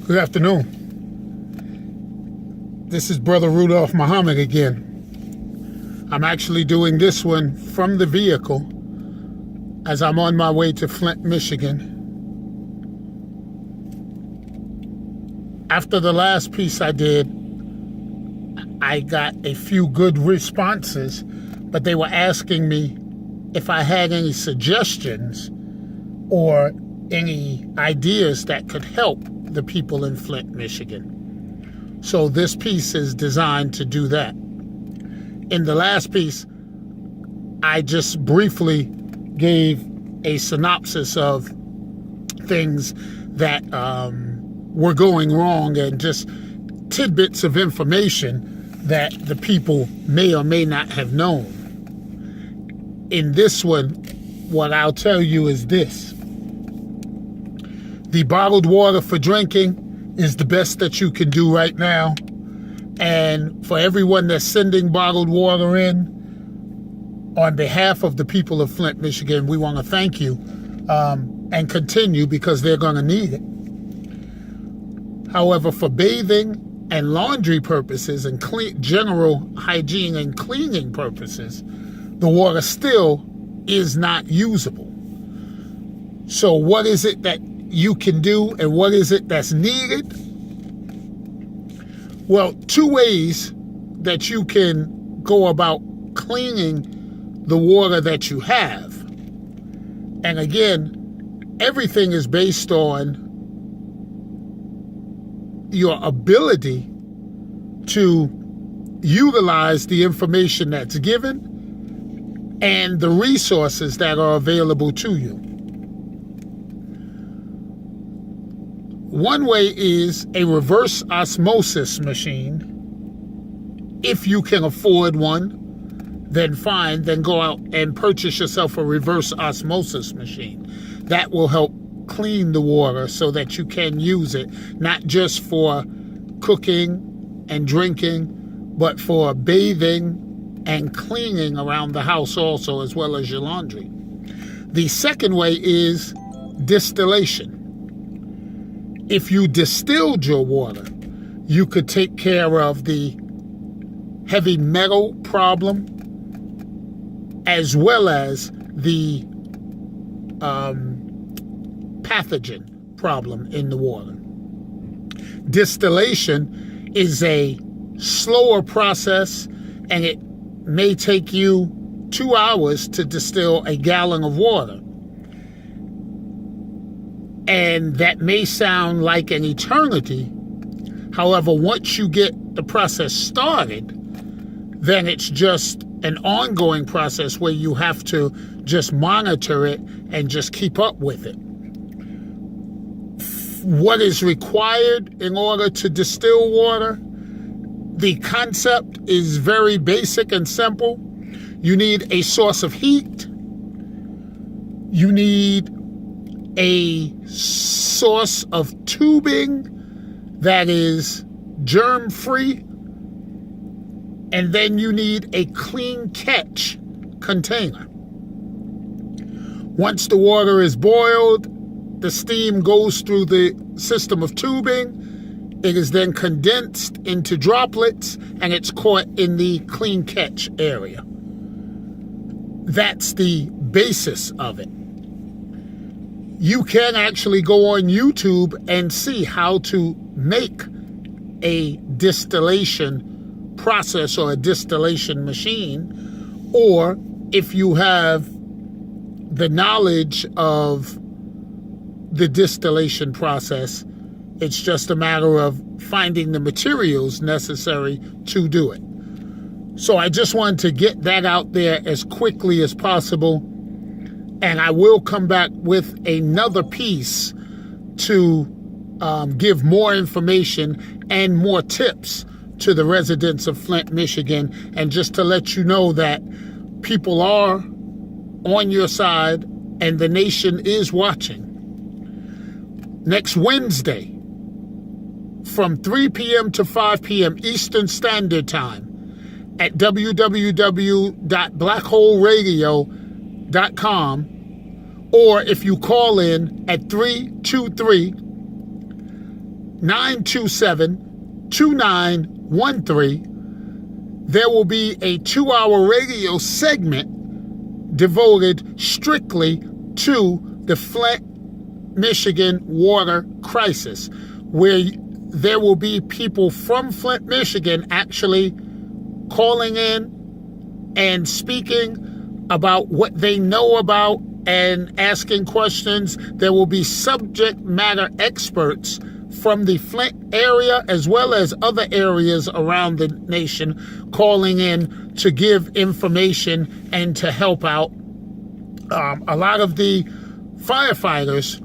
Good afternoon. This is Brother Rudolph Muhammad again. I'm actually doing this one from the vehicle as I'm on my way to Flint, Michigan. After the last piece I did, I got a few good responses, but they were asking me if I had any suggestions or any ideas that could help the people in Flint, Michigan. So this piece is designed to do that. In the last piece, I just briefly gave a synopsis of things that were going wrong and just tidbits of information that the people may or may not have known. In this one, what I'll tell you is this. The bottled water for drinking is the best that you can do right now. And for everyone that's sending bottled water in, on behalf of the people of Flint, Michigan, we want to thank you and continue because they're going to need it. However, for bathing and laundry purposes and general hygiene and cleaning purposes, the water still is not usable. So what is it that you can do and what is it that's needed? Well, two ways that you can go about cleaning the water that you have. And again, everything is based on your ability to utilize the information that's given and the resources that are available to you. One way is a reverse osmosis machine. If you can afford one, then fine, then go out and purchase yourself a reverse osmosis machine. That will help clean the water so that you can use it, not just for cooking and drinking, but for bathing and cleaning around the house also, as well as your laundry. The second way is distillation. If you distilled your water, you could take care of the heavy metal problem as well as the pathogen problem in the water. Distillation is a slower process, and it may take you 2 hours to distill a gallon of water. And that may sound like an eternity. However, once you get the process started, then it's just an ongoing process where you have to just monitor it and just keep up with it. What is required in order to distill water? The concept is very basic and simple. You need a source of heat. You need a source of tubing that is germ-free, and then you need a clean catch container. Once the water is boiled, the steam goes through the system of tubing. It is then condensed into droplets, and it's caught in the clean catch area. That's the basis of it. You can actually go on YouTube and see how to make a distillation process or a distillation machine, or if you have the knowledge of the distillation process, it's just a matter of finding the materials necessary to do it. So I just wanted to get that out there as quickly as possible. And I will come back with another piece to give more information and more tips to the residents of Flint, Michigan, and just to let you know that people are on your side and the nation is watching. Next Wednesday, from 3 p.m. to 5 p.m. Eastern Standard Time at www.blackholeradio.com, or if you call in at 323 927-2913. There will be a 2-hour radio segment devoted strictly to the Flint, Michigan water crisis, where there will be people from Flint, Michigan actually calling in and speaking about what they know about and asking questions. There will be subject matter experts from the Flint area as well as other areas around the nation calling in to give information and to help out. A lot of the firefighters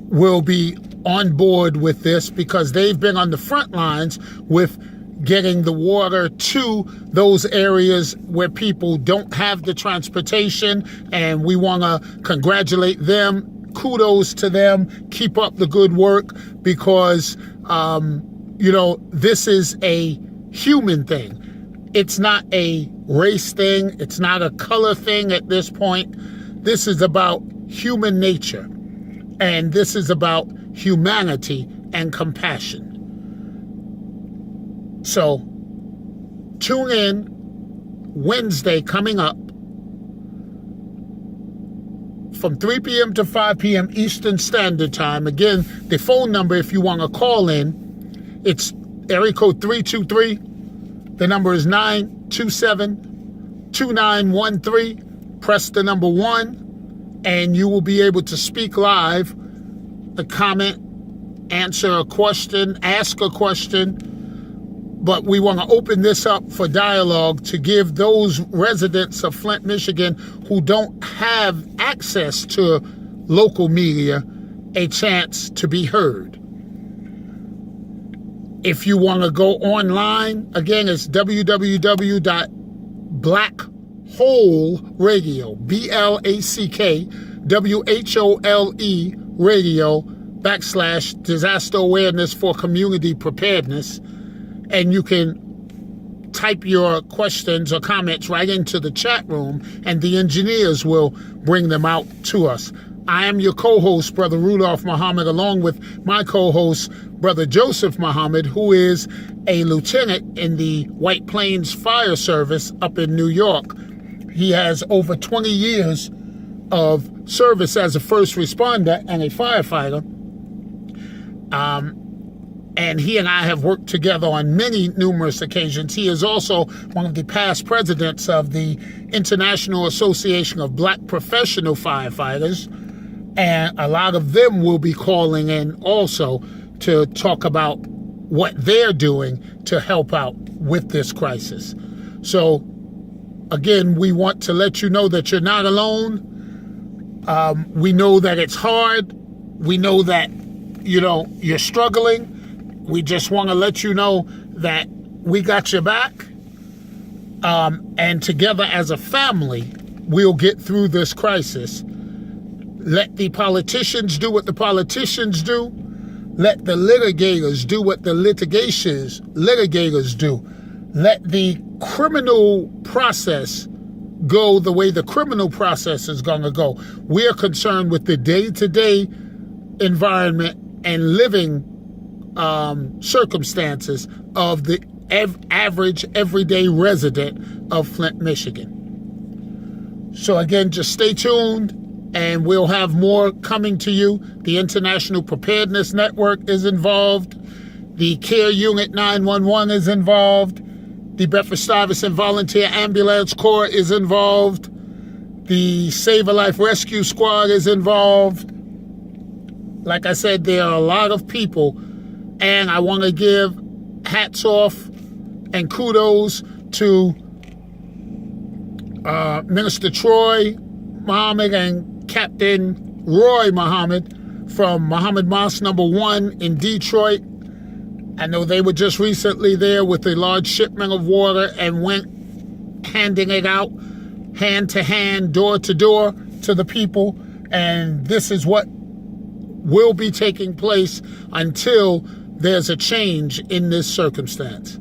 will be on board with this because they've been on the front lines with getting the water to those areas where people don't have the transportation, and we want to congratulate them. Kudos to them. Keep up the good work because, this is a human thing. It's not a race thing. It's not a color thing at this point. This is about human nature, and this is about humanity and compassion. So, tune in Wednesday coming up from 3 p.m. to 5 p.m. Eastern Standard Time. Again, the phone number, if you want to call in, it's area code 323. The number is 927-2913. Press the number 1, and you will be able to speak live, comment, answer a question, ask a question. But we want to open this up for dialogue to give those residents of Flint, Michigan who don't have access to local media a chance to be heard. If you want to go online, again, it's www.blackhole.radio, BLACKWHOLE radio / disaster awareness for community preparedness. And you can type your questions or comments right into the chat room, and the engineers will bring them out to us. I am your co-host, Brother Rudolph Muhammad, along with my co-host, Brother Joseph Muhammad, who is a lieutenant in the White Plains Fire Service up in New York. He has over 20 years of service as a first responder and a firefighter. And he and I have worked together on numerous occasions. He is also one of the past presidents of the International Association of Black Professional Firefighters. And a lot of them will be calling in also to talk about what they're doing to help out with this crisis. So, again, we want to let you know that you're not alone. We know that it's hard. We know that, you're struggling. We just want to let you know that we got your back. And together as a family, we'll get through this crisis. Let the politicians do what the politicians do. Let the litigators do what the litigators do. Let the criminal process go the way the criminal process is going to go. We're concerned with the day-to-day environment and living circumstances of the average, everyday resident of Flint, Michigan. So again, just stay tuned, and we'll have more coming to you. The International Preparedness Network is involved. The Care Unit 911 is involved. The Bedford-Stuyvesant Volunteer Ambulance Corps is involved. The Save a Life Rescue Squad is involved. Like I said, there are a lot of people, and I want to give hats off and kudos to Minister Troy Muhammad and Captain Roy Muhammad from Muhammad Mosque number 1 in Detroit. I know they were just recently there with a large shipment of water and went handing it out hand to hand, door to door to the people. And this is what will be taking place until there's a change in this circumstance.